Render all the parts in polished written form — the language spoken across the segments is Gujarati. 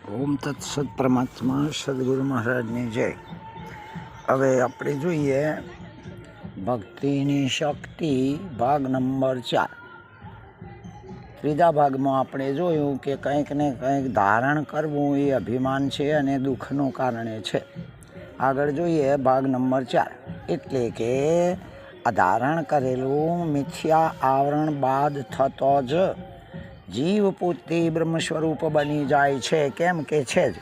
ઓમ તત્સત પરમાત્મા સદગુરુ મહારાજની જય. હવે આપણે જોઈએ ભક્તિની શક્તિ ભાગ નંબર 4. ત્રીજા ભાગમાં આપણે જોયું કે કંઈક ને કંઈક ધારણ કરવું એ અભિમાન છે અને દુઃખનું કારણે છે. આગળ જોઈએ ભાગ નંબર 4, એટલે કે આ ધારણ કરેલું મિથ્યા આવરણ બાદ થતો જ જીવ પોતે બ્રહ્મ સ્વરૂપ બની જાય છે. કેમ કે છે જ,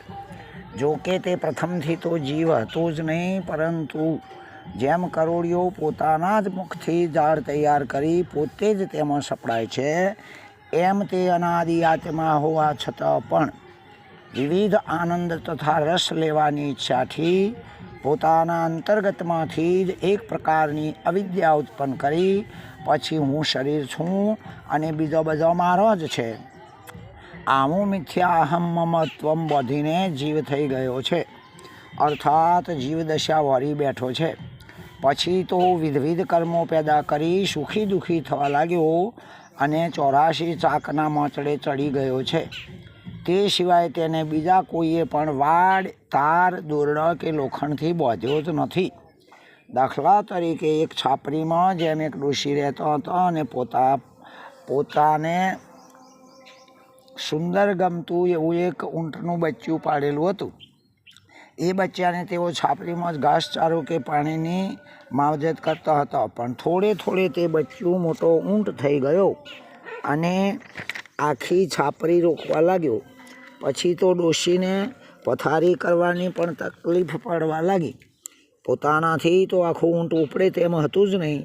જો કે તે પ્રથમથી તો જીવ હતું જ નહીં, પરંતુ જેમ કરોડિયો પોતાના જ મુખથી ઝાડ તૈયાર કરી પોતે જ તેમાં સપડાય છે, એમ તે અનાદિ આત્મા હોવા છતાં પણ વિવિધ આનંદ તથા રસ લેવાની ઈચ્છાથી પોતાના અંતર્ગતમાંથી જ એક પ્રકારની અવિદ્યા ઉત્પન્ન કરી પછી હું શરીર છું અને બીજો બધો મારો જ છે, આવું મિથ્યા અહમ મમત્વમ બોધીને જીવ થઈ ગયો છે. અર્થાત જીવદશા વળી બેઠો છે. પછી તો વિધવિધ કર્મો પેદા કરી સુખી દુઃખી થવા લાગ્યો અને 84 ચાકના મોચડે ચડી ગયો છે. તે સિવાય તેને બીજા કોઈએ પણ વાડ, તાર, દોરડા કે લોખંડથી બાંધ્યો જ નથી. દાખલા તરીકે એક છાપરીમાં જેમ એક ડોશી રહેતો હતો અને પોતાને સુંદર ગમતું એવું એક ઊંટનું બચ્ચું પાડેલું હતું. એ બચ્ચાને તેઓ છાપરીમાં જ ઘાસચારો કે પાણીની માવજત કરતો હતો, પણ થોડે થોડે તે બચ્ચું મોટો ઊંટ થઈ ગયો અને આખી છાપરી રોકવા લાગ્યો. પછી તો ડોશીને પથારી કરવાની પણ તકલીફ પડવા લાગી. પોતાનાથી તો આખું ઊંટ ઉપડે તેમ હતું જ નહીં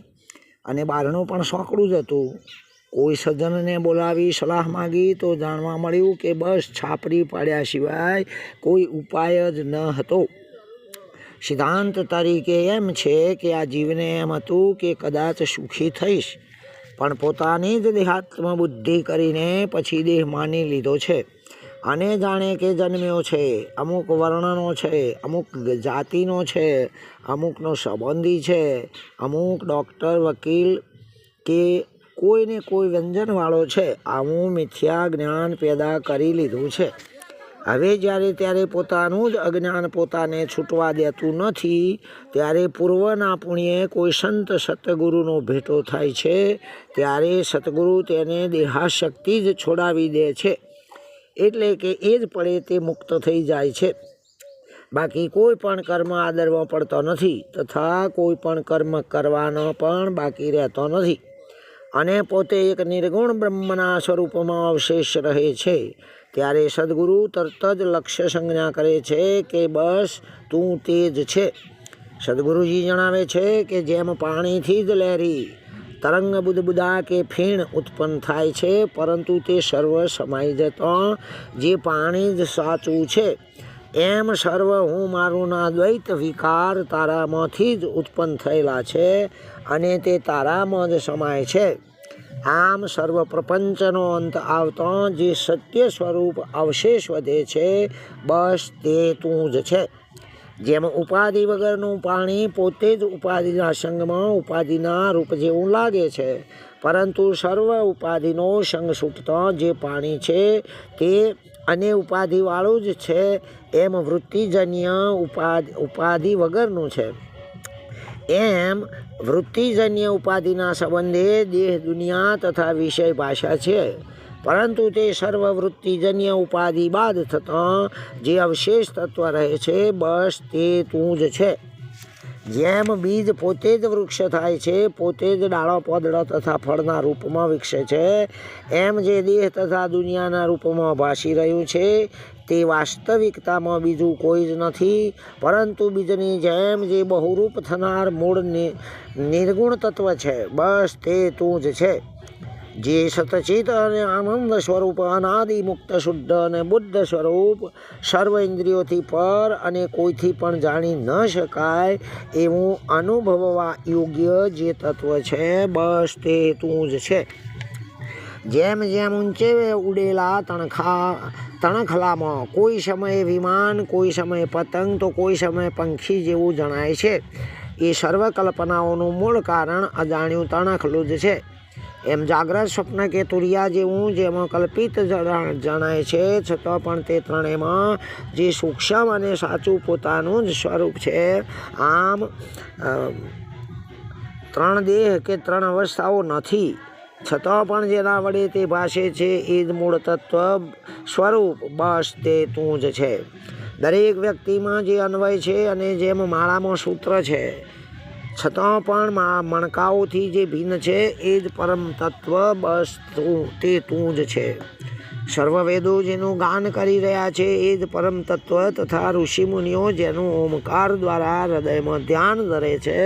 અને બારણું પણ સાંકડું જ હતું. કોઈ સજ્જનને બોલાવી સલાહ માગી તો જાણવા મળ્યું કે બસ છાપરી પાડ્યા સિવાય કોઈ ઉપાય જ ન હતો. સિદ્ધાંત તરીકે એમ છે કે આ જીવને એમ હતું કે કદાચ સુખી થઈશ, પણ પોતાની જ દેહાત્મ બુદ્ધિ કરીને પછી દેહ માની લીધો છે અને જાણે કે જન્મ્યો છે, અમુક વર્ણનો છે, અમુક જાતિનો છે, અમુકનો સંબંધી છે, અમુક ડૉક્ટર, વકીલ કે કોઈને કોઈ વ્યંજનવાળો છે, આવું મિથ્યા જ્ઞાન પેદા કરી લીધું છે. હવે જ્યારે ત્યારે પોતાનું જ અજ્ઞાન પોતાને છૂટવા દેતું નથી, ત્યારે પૂર્વના પુણ્યે કોઈ સંત સતગુરુનો ભેટો થાય છે, ત્યારે સતગુરુ તેને દેહાશક્તિ જ છોડાવી દે છે. એટલે કે એ જ પડે તે મુક્ત થઈ જાય છે. બાકી કોઈ પણ કર્મ આદરવા પડતો નથી તથા કોઈ પણ કર્મ કરવાનો પણ બાકી રહેતો નથી અને પોતે એક નિર્ગુણ બ્રહ્મના સ્વરૂપમાં અવશેષ રહે છે. ત્યારે સદગુરુ તરત જ લક્ષ્ય સંજ્ઞા કરે છે કે બસ તું તે જ છે. સદગુરુજી જણાવે છે કે જેમ પાણીથી જ લહેરી તરંગ બુદબુદા કે ફીણ ઉત્પન્ન થાય છે, પરંતુ તે સર્વ સમાઈ જતાં જે પાણી જ સાચું છે, એમ સર્વ હું મારુંના દ્વૈત વિકાર તારામાંથી જ ઉત્પન્ન થયેલા છે અને તે તારામાં જ સમાય છે. આમ સર્વ પ્રપંચનો અંત આવતાં જે સત્ય સ્વરૂપ અવશેષ વધે છે, બસ તે તું જ છે. જેમ ઉપાધિ વગરનું પાણી પોતે જ ઉપાધિના સંગમાં ઉપાધિના રૂપ જેવું લાગે છે, પરંતુ સર્વ ઉપાધિનો સંગ છૂટતાં જે પાણી છે તે અને ઉપાધિવાળું જ છે, એમ વૃત્તિજન્ય ઉપાધિ વગરનું છે. એમ વૃત્તિજન્ય ઉપાધિના સંબંધે દેહ, દુનિયા તથા વિષય ભાષા છે, પરંતુ તે સર્વ વૃત્તિજન્ય ઉપાધિ બાદ થતાં જે અવશેષ તત્વ રહે છે, બસ તે તું જ છે. જેમ બીજ પોતે જ વૃક્ષ થાય છે, પોતે જ ડાળો, પોદળો તથા ફળના રૂપમાં વિકસે છે, એમ જે દેહ તથા દુનિયાના રૂપમાં ભાસી રહ્યું છે તે વાસ્તવિકતામાં બીજું કોઈ જ નથી, પરંતુ બીજની જેમ જે બહુરૂપ થનાર મૂળ નિર્ગુણ તત્વ છે, બસ તે તું જ છે. જે સતચિત અને આનંદ સ્વરૂપ અનાદિ મુક્ત શુદ્ધ અને બુદ્ધ સ્વરૂપ સર્વ ઇન્દ્રિયોથી પર અને કોઈથી પણ જાણી ન શકાય એવું અનુભવવા યોગ્ય જે તત્વ છે, બસ તે તું જ છે. જેમ જેમ ઊંચે ઉડેલા તણખલામાં કોઈ સમયે વિમાન, કોઈ સમયે પતંગ તો કોઈ સમયે પંખી જેવું જણાય છે, એ સર્વ કલ્પનાઓનું મૂળ કારણ અજાણ્યું તણખલું જ છે. એમ જાગ્રત સ્વપ્ન કે તુરિયા જેવું જેમાં કલ્પિત જણાય છે, છતાં પણ તે ત્રણેયમાં જે સૂક્ષ્મ અને સાચું પોતાનું જ સ્વરૂપ છે. આમ ત્રણ દેહ કે ત્રણ અવસ્થાઓ નથી, છતાં પણ જેના વડે તે ભાષે છે એ જ મૂળ તત્વ સ્વરૂપ બસ તે તું જ છે. દરેક વ્યક્તિમાં જે અન્વય છે અને જેમ માળામાં સૂત્ર છે, છતાં પણ મણકાઓથી જે ભિન્ન છે એ જ પરમ તત્વ બસ તે તું જ છે. સર્વવેદો જેનું ગાન કરી રહ્યા છે એ જ પરમ તત્વ તથા ઋષિમુનિઓ જેનું ઓમકાર દ્વારા હૃદયમાં ધ્યાન ધરે છે,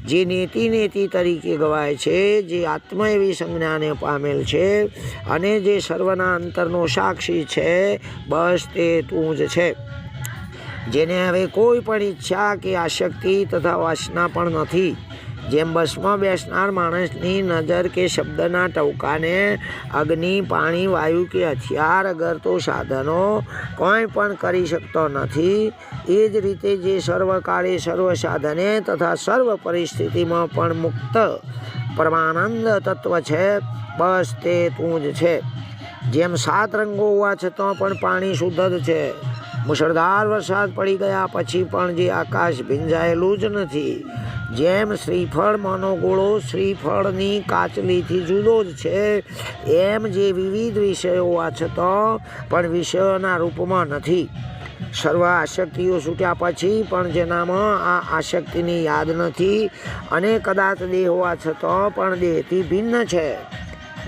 જે નેતિ નેતિ તરીકે ગવાય છે, જે આત્મ એવી સંજ્ઞાને પામેલ છે અને જે સર્વના અંતરનો સાક્ષી છે, બસ તે તું જ છે. જેને હવે કોઈ પણ ઈચ્છા કે આસક્તિ તથા વાસના પણ નથી. જેમ બસમાં બેસનાર માણસની નજર કે શબ્દના ટવકાને અગ્નિ, પાણી, વાયુ કે હથિયાર અગર તો સાધનો કોઈ પણ કરી શકતો નથી, એ જ રીતે જે સર્વકાળે સર્વ સાધને તથા સર્વ પરિસ્થિતિમાં પણ મુક્ત પરમાનંદ તત્વ છે, બસ તે તું જ છે. જેમ 7 રંગો હોવા છતાં પણ પાણી શુદ્ધ જ છે. મુશળધાર વરસાદ પડી ગયા પછી પણ જે આકાશ ભીંજાયેલું જ નથી. જેમ શ્રીફળમાંનો ગોળો શ્રીફળની કાચલીથી જુદો જ છે, એમ જે વિવિધ વિષયો હોવા છતાં પણ વિષયોના રૂપમાં નથી. સર્વ આસક્તિઓ છૂટ્યા પછી પણ જેનામાં આ આસક્તિની યાદ નથી અને કદાચ દેહ હોવા છતાં પણ દેહથી ભિન્ન છે,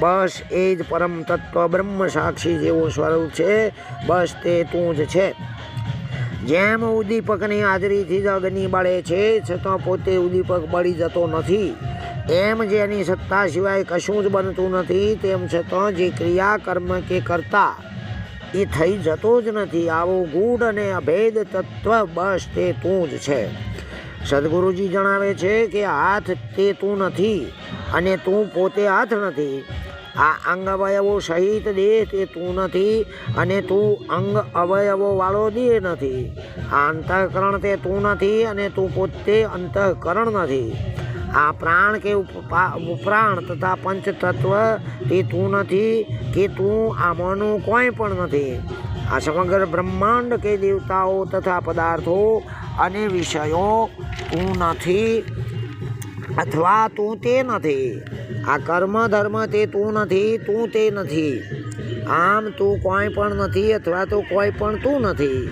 બસ એ જ પરમ તત્વ બ્રહ્મ સાક્ષી જેવું સ્વરૂપ છે, બસ તે તું જ છે. જેમ ઉદ્દીપકની હાજરીથી જ અગ્નિ બળે છે, છતાં પોતે ઉદ્દીપક બળી જતો નથી, એમ જેની સત્તા સિવાય કશું જ બનતું નથી, તેમ છતાં જે ક્રિયા કર્મ કે કરતા એ થઈ જતો જ નથી, આવું ગૂઢ અને અભેદ તત્વ બસ તે તું જ છે. સદગુરુજી જણાવે છે કે હાથ તે તું નથી અને તું પોતે હાથ નથી. આ અંગ અવયવો સહિત દેહ તે તું નથી અને તું અંગ અવયવો વાળો દેહ નથી. આ અંતઃકરણ તે તું નથી અને તું પોતે અંતઃકરણ નથી. આ પ્રાણ કે ઉપરાણ તથા પંચ તત્વ તે તું નથી કે તું આમાંનું કોઈ પણ નથી. આ સમગ્ર બ્રહ્માંડ કે દેવતાઓ તથા પદાર્થો અને વિષયો તું નથી અથવા તું તે નથી. આ કર્મ ધર્મ તે તું નથી, તું તે નથી. આમ તું કોઈ પણ નથી અથવા તો કોઈ પણ તું નથી,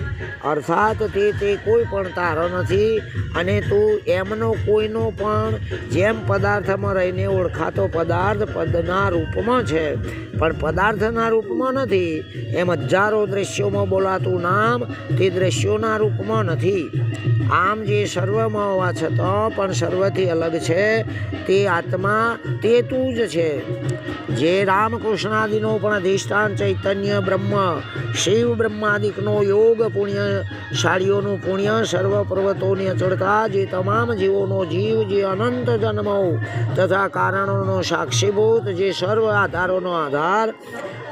અર્થાત તે કોઈ પણ તારો નથી અને તું એમનો કોઈનો પણ. જેમ પદાર્થમાં રહીને ઓળખાતો પદાર્થ પદના રૂપમાં છે પણ પદાર્થના રૂપમાં નથી, એમ હજારો દ્રશ્યોમાં બોલાતું નામ તે દ્રશ્યોના રૂપમાં નથી. આમ જે સર્વમાં હોવા છતાં પણ સર્વથી અલગ છે તે આત્મા તે તું જ છે. જે રામકૃષ્ણાદિનો પણ અધિષ્ઠાન ચૈતન્ય બ્રહ્મ, શિવ બ્રહ્માદિકનો યોગ પુણ્યશાળીઓનું પુણ્ય, સર્વ પર્વતોની અચળતા, જે તમામ જીવોનો જીવ, જે અનંત જન્મો તથા કારણોનો સાક્ષીભૂત, જે સર્વ આધારોનો આધાર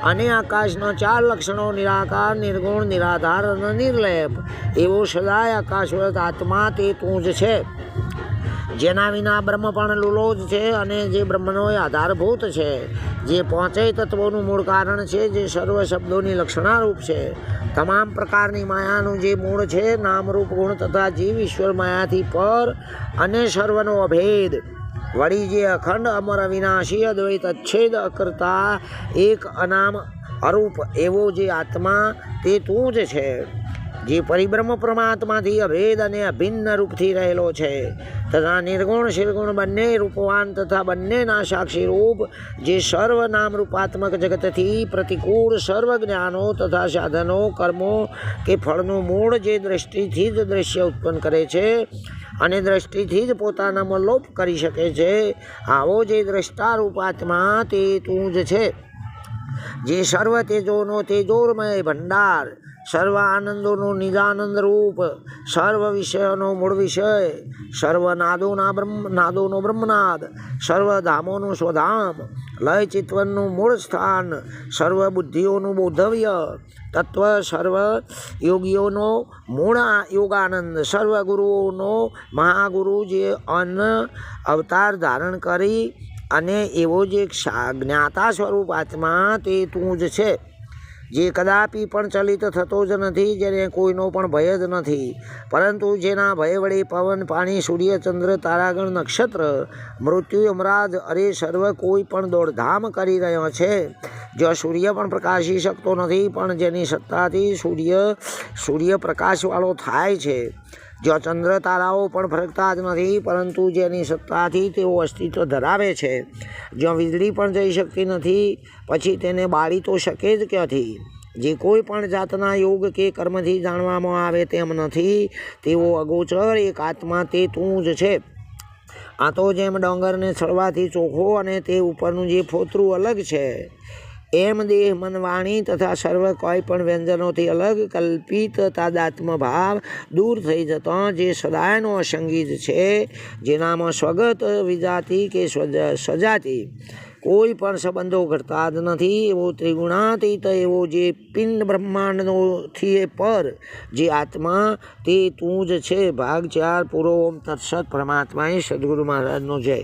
અને આકાશના 4 લક્ષણો નિરાકાર, નિર્ગુણ, નિરાધાર અને નિર્લેપ એવો સદાય આકાશવત આત્મા તે તું જ છે. જેના વિના બ્રહ્મ પણ લૂલો જ છે અને જે બ્રહ્મનો આધારભૂત છે, જે 5 તત્વોનું મૂળ કારણ છે, જે સર્વ શબ્દોની લક્ષણારૂપ છે, તમામ પ્રકારની માયાનું જે મૂળ છે, નામરૂપ ગુણ તથા જીવ ઈશ્વર માયાથી પર અને સર્વનો અભેદ, વળી જે અખંડ અમર અવિનાશી અદ્વૈત અચ્છેદ અકર્તા એક અનામ અરૂપ એવો જે આત્મા તે તું જ છે. જે પરિબ્રહ્મ પરમાત્માથી અભેદ અને અભિન્ન રૂપથી રહેલો છે તથા નિર્ગુણ શિરગુણ બંને રૂપવાન તથા બંનેના સાક્ષી રૂપ, જે સર્વ નામ રૂપાત્મક જગતથી પ્રતિકૂળ સર્વ જ્ઞાનો તથા સાધનો કર્મો કે ફળનું મૂળ, જે દ્રષ્ટિથી જ દ્રશ્ય ઉત્પન્ન કરે છે અને દ્રષ્ટિથી જ પોતાનામાં લોપ કરી શકે છે, આવો જે દ્રષ્ટારૂપ આત્મા તે તું જ છે. જે સર્વ તેજોનો તેજોમય ભંડાર, સર્વ આનંદોનો નિજાનંદ રૂપ, સર્વ વિષયોનો મૂળ વિષય, સર્વ નાદોનો બ્રહ્મનાદ, સર્વ ધામોનું સ્વધામ, લય ચિત્વનનું મૂળ સ્થાન, સર્વ બુદ્ધિઓનું બોધવ્ય તત્વ, સર્વ યોગીઓનો મૂળ યોગાનંદ, સર્વ ગુરુઓનો મહાગુરુ, જે અવતાર ધારણ કરી અને એવો જે જ્ઞાતા સ્વરૂપ આત્મા તે તું જ છે, જે કદાપી પણ ચલિત થતો જ નથી, જેને કોઈનો પણ ભય જ નથી, પરંતુ જેના ભય વડે પવન, પાણી, સૂર્ય, ચંદ્ર, તારાગણ, નક્ષત્ર, મૃત્યુ, યમરાજ અરે સર્વ કોઈ પણ દોડધામ કરી રહ્યો છે. જો સૂર્ય પણ પ્રકાશી શકતો નથી, પણ જેની સત્તાથી સૂર્ય પ્રકાશવાળો થાય છે. જો ચંદ્ર તારાઓ પણ ફરકતા જ નથી, પરંતુ જેની સત્તાથી તેઓ અસ્તિત્વ ધરાવે છે. જો વીજળી પણ જઈ શકતી નથી, પછી તેને બાળી તો શકે જ ક્યાંથી? જે કોઈ પણ જાતના યોગ કે કર્મથી જાણવામાં આવે તેમ નથી, તેવો અગોચર એક આત્મા તે તું જ છે. આ તો જેમ ડોંગરને છળવાથી ચોખ્ખો અને તે ઉપરનું જે ફોતરું અલગ છે, એમ દેહ, મન, વાણી તથા સર્વ કોઈ પણ વ્યંજનોથી અલગ કલ્પિત તાદાત્મ ભાવ દૂર થઈ જતો જે સદાયનો અસંગી જ છે, જેનામાં સ્વગત, વિજાતિ કે સજાતિ કોઈ પણ સંબંધો ઘટતા જ નથી, એવો ત્રિગુણાતીત, એવો જે પિંડ બ્રહ્માંડનોથી પર જે આત્મા તે તું જ છે. ભાગ 4 પૂરો. ઓમ તત્સત. પરમાત્માએ સદગુરુ મહારાજનો જય.